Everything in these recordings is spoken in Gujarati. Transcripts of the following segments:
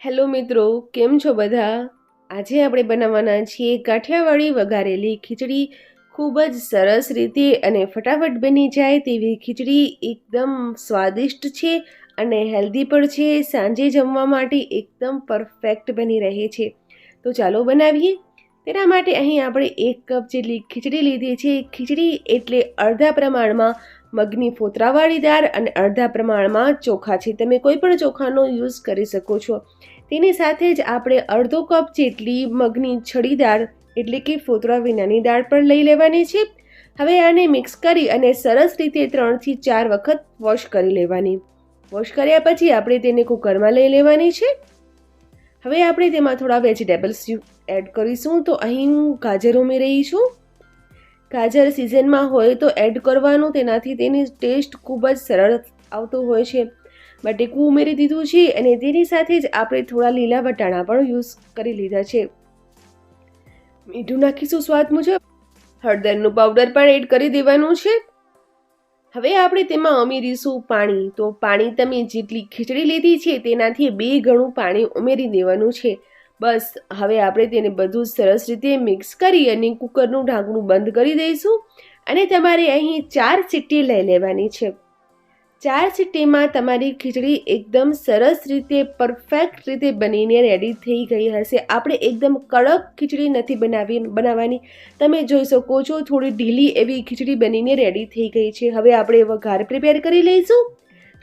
હેલો મિત્રો, કેમ છો બધા? આજે આપણે બનાવવાના છીએ કાઠિયાવાડી વઘારેલી ખીચડી. ખૂબ જ સરસ રીતે અને ફટાફટ બની જાય તેવી ખીચડી એકદમ સ્વાદિષ્ટ છે અને હેલ્ધી પણ છે. સાંજે જમવા માટે એકદમ પરફેક્ટ બની રહે છે. તો ચાલો બનાવીએ. તેના માટે અહીં આપણે 1 કપ જેટલી ખીચડી લીધી છે. ખીચડી એટલે અડધા પ્રમાણમાં મગની ફોતરાવાળી દાળ અને અડધા પ્રમાણમાં ચોખા છે. તમે કોઈ પણ ચોખાનો યુઝ કરી શકો છો. તેની સાથે જ આપણે અડધો કપ જેટલી મગની છડી દાળ એટલે કે ફોતરા વિનાની દાળ પણ લઈ લેવાની છે. હવે આને મિક્સ કરી અને સરસ રીતે 3 થી 4 વખત વોશ કરી લેવાની. વોશ કર્યા પછી આપણે તેને કુકરમાં લઈ લેવાની છે. હવે આપણે તેમાં થોડા વેજીટેબલ્સ એડ કરીશું. તો અહીં હું ગાજર ઉમેરી રહી છું. ગાજર સિઝનમાં હોય તો એડ કરવાનું, તેનાથી તેની ટેસ્ટ ખૂબ જ સરળ આવતો હોય છે. બટેકું ઉમેરી દીધું છે અને તેની સાથે જ આપણે થોડા લીલા વટાણા પણ યુઝ કરી લીધા છે. મીઠું નાખીશું સ્વાદ મુજબ. હળદરનું પાવડર પણ એડ કરી દેવાનું છે. હવે આપણે તેમાં ઉમેરીશું પાણી. તો પાણી તમે જેટલી ખીચડી લીધી છે તેનાથી 2 ગણું પાણી ઉમેરી દેવાનું છે. બસ હવે આપણે તેને બધું સરસ રીતે મિક્સ કરી અને કુકરનું ઢાંકણું બંધ કરી દઈશું અને તમારે અહીં 4 સીટી લઈ લેવાની છે. 4 સીટીમાં તમારી ખીચડી એકદમ સરસ રીતે પરફેક્ટ રીતે બનીને રેડી થઈ ગઈ હશે. આપણે એકદમ કડક ખીચડી નથી બનાવવાની. તમે જોઈ શકો છો થોડી ઢીલી એવી ખીચડી બનીને રેડી થઈ ગઈ છે. હવે આપણે વઘાર પ્રિપેર કરી લઈશું.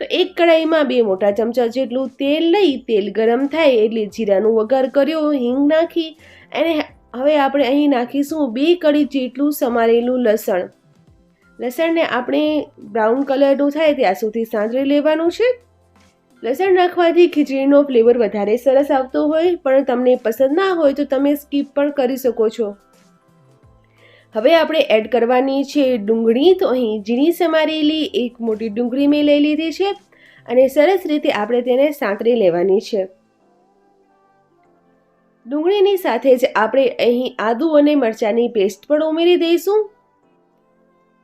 તો એક કઢાઈમાં 2 મોટા ચમચા જેટલું તેલ લઈ, તેલ ગરમ થાય એટલે જીરાનું વઘાર કર્યો, હિંગ નાખી અને હવે આપણે અહીં નાખીશું 2 કળી જેટલું સમારેલું લસણ. લસણને આપણે બ્રાઉન કલરનું થાય ત્યાં સુધી સાંતળી લેવાનું છે. લસણ નાખવાથી ખીચડીનો ફ્લેવર વધારે સરસ આવતો હોય, પણ તમને પસંદ ના હોય તો તમે સ્કીપ પણ કરી શકો છો. હવે આપણે એડ કરવાની છે ડુંગળી. તો અહીં ઝીણી સમારેલી 1 મોટી ડુંગળી મેં લઈ લીધી છે અને સરસ રીતે આપણે તેને સાંતળી લેવાની છે. ડુંગળીની સાથે જ આપણે અહીં આદુ અને મરચાંની પેસ્ટ પણ ઉમેરી દઈશું.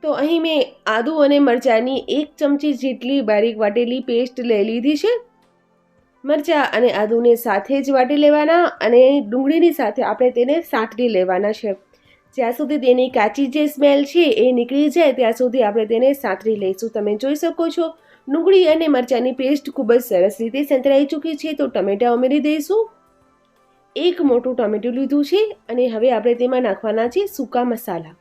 તો અહીં મેં આદુ અને મરચાંની 1 ચમચી જેટલી બારીક વાટેલી પેસ્ટ લઈ લીધી છે. મરચાં અને આદુને સાથે જ વાટી લેવાના અને ડુંગળીની સાથે આપણે તેને સાંતળી લેવાના છે. જ્યાં સુધી તેની કાચી જે સ્મેલ છે એ નીકળી જાય ત્યાં સુધી આપણે તેને સાંતળી લઈશું. તમે જોઈ શકો છો ડુંગળી અને મરચાંની પેસ્ટ ખૂબ જ સરસ રીતે સંતળાઈ ચૂકી છે. તો ટમેટાં ઉમેરી દઈશું. 1 મોટું ટમેટું લીધું છે અને હવે આપણે તેમાં નાખવાના છે સૂકા મસાલા.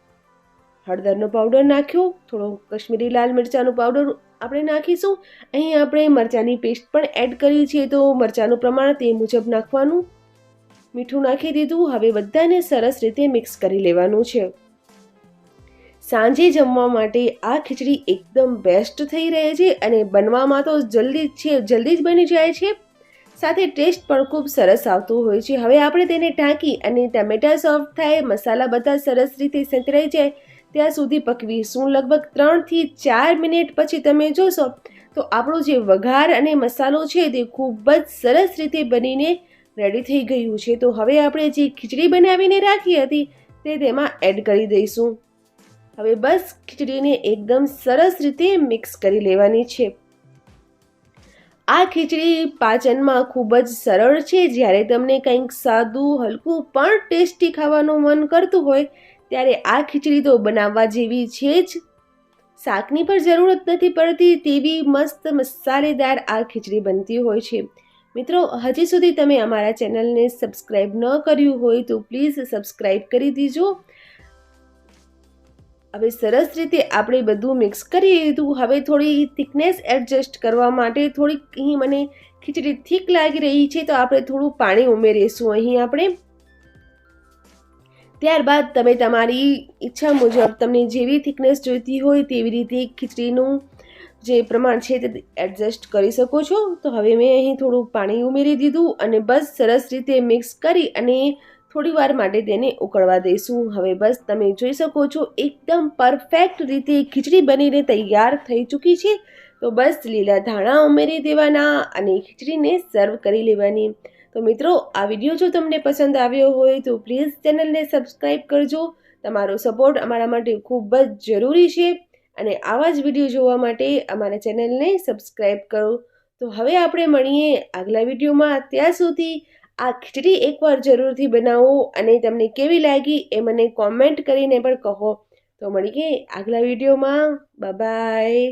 હળદરનો પાવડર નાખ્યો, થોડો કશ્મીરી લાલ મરચાંનો પાવડર આપણે નાખીશું. અહીં આપણે મરચાંની પેસ્ટ પણ એડ કરી છે તો મરચાંનું પ્રમાણ તે મુજબ નાખવાનું. મીઠું નાખી દીધું. હવે બધાને સરસ રીતે મિક્સ કરી લેવાનું છે. સાંજે જમવા માટે આ ખીચડી એકદમ બેસ્ટ થઈ રહે છે અને બનવામાં તો જલ્દી જ બની જાય છે. સાથે ટેસ્ટ પણ ખૂબ સરસ આવતો હોય છે. હવે આપણે તેને ઢાંકી અને ટમેટા સોફ્ટ થાય, મસાલા બધા સરસ રીતે સંતળાઈ જાય ત્યાં સુધી પકવીશું. લગભગ 3 થી 4 મિનિટ પછી તમે જોશો તો આપણો જે વઘાર અને મસાલો છે તે ખૂબ જ સરસ રીતે બનીને રેડી થઈ ગયું છે. તો હવે આપણે જે ખીચડી બનાવીને રાખી હતી તે તેમાં એડ કરી દઈશું. હવે બસ ખીચડીને એકદમ સરસ રીતે મિક્સ કરી લેવાની છે. આ ખીચડી પાચનમાં ખૂબ જ સરળ છે. જ્યારે તમને કંઈક સાદું, હલકું પણ ટેસ્ટી ખાવાનું મન કરતું હોય ત્યારે આ ખીચડી તો બનાવવા જેવી છે જ. શાકની પણ જરૂરત નથી પડતી તેવી મસ્ત મસાલેદાર આ ખીચડી બનતી હોય છે. મિત્રો, હજી સુધી તમે અમારા ચેનલને સબસ્ક્રાઈબ ન કર્યું હોય તો પ્લીઝ સબસ્ક્રાઈબ કરી દીજો. હવે સરસ રીતે આપણે બધું મિક્સ કરી લીધું. હવે થોડી થિકનેસ એડજસ્ટ કરવા માટે થોડીક અહીં મને ખીચડી થીક લાગી રહી છે તો આપણે થોડું પાણી ઉમેરીશું અહીં આપણે. ત્યારબાદ તમે તમારી ઈચ્છા મુજબ તમને જેવી થિકનેસ જોઈતી હોય તેવી રીતે ખીચડીનું જે પ્રમાણ છે તે એડજસ્ટ કરી શકો છો. તો હવે મેં અહીં થોડું પાણી ઉમેરી દીધું અને બસ સરસ રીતે મિક્સ કરી અને થોડી વાર માટે તેને ઉકળવા દઈશું. હવે બસ તમે જોઈ શકો છો એકદમ પરફેક્ટ રીતે ખીચડી બનીને તૈયાર થઈ ચૂકી છે. તો બસ લીલા ધાણા ઉમેરી દેવાના અને ખીચડીને સર્વ કરી લેવાની. તો મિત્રો, આ વિડીયો જો તમને પસંદ આવ્યો હોય તો પ્લીઝ ચેનલને સબસ્ક્રાઈબ કરજો. તમારો સપોર્ટ અમારા માટે ખૂબ જ જરૂરી છે અને આવા જ વિડીયો જોવા માટે અમારા ચેનલને સબસ્ક્રાઈબ કરો. તો હવે આપણે મળીએ આગલા વિડીયોમાં. ત્યાં સુધી આ ખીચડી એકવાર જરૂરથી બનાવો અને તમને કેવી લાગી એ મને કોમેન્ટ કરીને પણ કહો. તો મળીએ આગલા વિડીયોમાં. Bye bye.